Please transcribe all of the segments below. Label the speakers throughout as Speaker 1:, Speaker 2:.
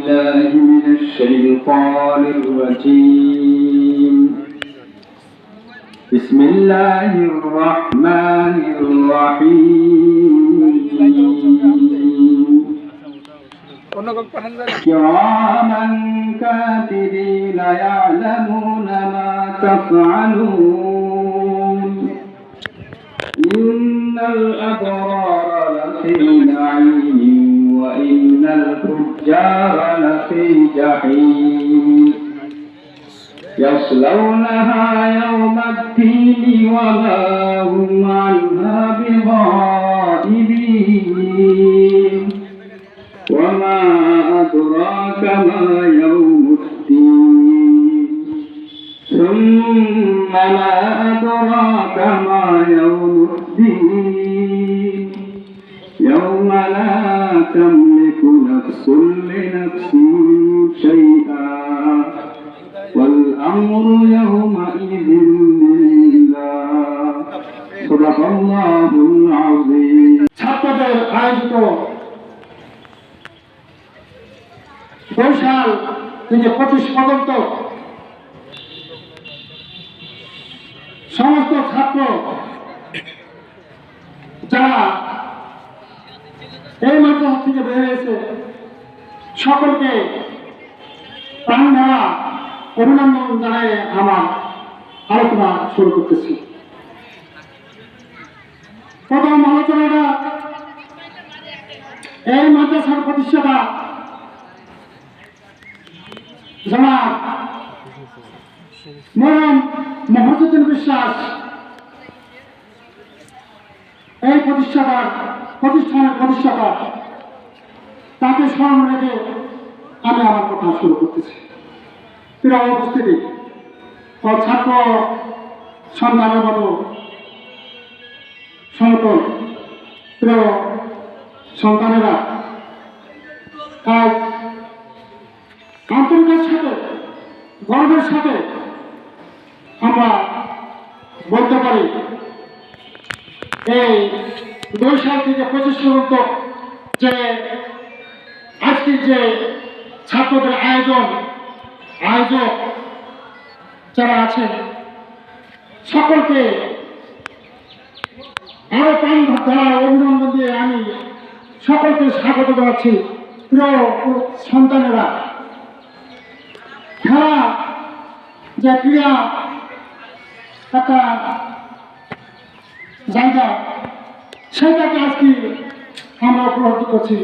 Speaker 1: بالله من الشيطان الرجيم بسم الله الرحمن الرحيم كراما كاتبين يعلمون ما تفعلون إن الأبرار لفي نعيم وإن الفجار لفي جحيم يصلونها يوم الدين وما هم عنها بغائبين وما أدراك ما يوم الدين ثم ما أدراك ما يوم الدين يوم لا تملك نفس لنفس شيئا والأمر يومئذ لله صدق الله العظيم
Speaker 2: ছাত্রদের আয়োজিত বৈশাল থেকে 25 পর্যন্ত সমস্ত ছাত্র যারা এই মাদ্রাসা থেকে বের হয়েছে সকলকে প্রাণ ভরা অভিনন্দন জানাই আমার আলোচনা শুরু করতেছি। প্রথম আলোচনাটা এই মাদ্রাসার প্রতিষ্ঠাতা জনাব মরহুম মহসিন বিশ্বাস এই প্রতিষ্ঠানের প্রতিষ্ঠাতা তাকে স্মরণ রেখে আমি আমার কথা শুরু করতেছি। প্রিয় উপস্থিতি ও ছাত্র সন্তানের মতো সমতল প্রিয় সন্তানেরা আজ আন্তরিকের সাথে গর্বের সাথে আমরা বলতে পারি এই 2 সাল থেকে 25 পর্যন্ত যে আজকের যে ছাত্রদের আয়োজক যারা আছেন সকলকে আরো প্রাণ ধরা অভিনন্দন দিয়ে আমি সকলকে স্বাগত জানাচ্ছি। প্রিয় সন্তানেরা, খেলা যে ক্রীড়া একটা জায়গা সেটাকে আজকে আমরা উপলব্ধি করছি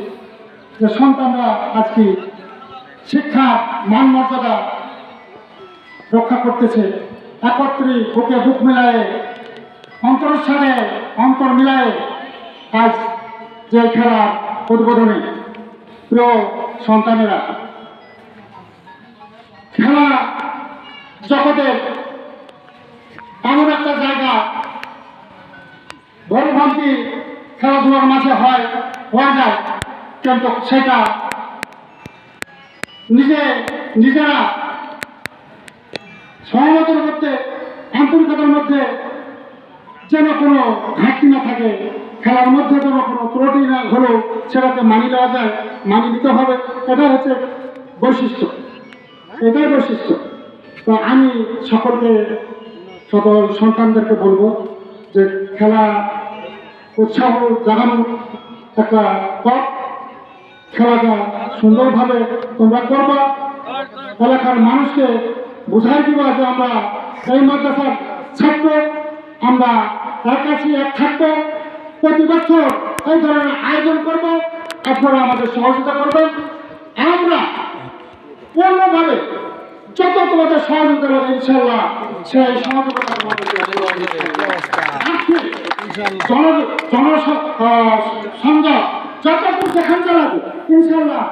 Speaker 2: যে সন্তানরা আজকে শিক্ষার মান মর্যাদা রক্ষা করতেছে। একত্রে বুকে বুক মেলায় অন্তরের সাথে অন্তর মিলায় আজ যে খেলার উদ্বোধনে প্রিয় সন্তানেরা, খেলা জগতের এমন একটা জায়গা ভ্রান্তি খেলাধুলার মাঝে হয়ে যায়, কিন্তু সেটা নিজেরা সহমতের মধ্যে আন্তরিকতার মধ্যে যেন কোনো ঘাটতি না থাকে, খেলার মধ্যে যেন কোনো ত্রুটি না হলেও সেটাকে মানিয়ে নেওয়া যায়, মানিয়ে নিতে হবে। এটাই হচ্ছে বৈশিষ্ট্য, এটাই বৈশিষ্ট্য। তো আমি সকলকে সকল সন্তানদেরকে বলবো যে খেলা উৎসাহ জাগানো একটা পথ, খেলাটা সুন্দরভাবে তোমরা করবা, এলাকার মানুষকে বোঝাই দিবা যে আমরা এই মাদ্রাসার ছাত্র, আমরা এক আছি, এক থাকবো, প্রতি বছর এই ধরনের আয়োজন করবো, আপনারা আমাদের সহযোগিতা করবেন। আমরা পূর্ণভাবে যত তোমাদের সহযোগিতা করবে ইনশাল্লাহ সেই সহযোগিতা জনসংযোগ যতটুকু দেখান চালাবে ইনশাল্লাহ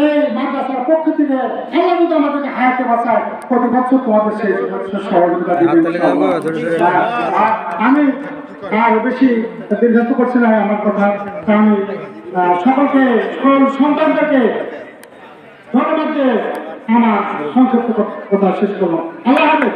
Speaker 2: এই মাদ্রাসার পক্ষ থেকে আল্লাহ যদি আমাদেরকে হায়াতে বাঁচায় প্রতি বছর তোমাদের সেই সহযোগিতা দিবে। আমি আর বেশি দীর্ঘায়িত করছি না আমার কথা, আমি সকলকে সকল সন্তানদেরকে ধন্যবাদ দিয়ে আমার সংক্ষিপ্ত কথা শেষ করবো। আল্লাহ হাফেজ।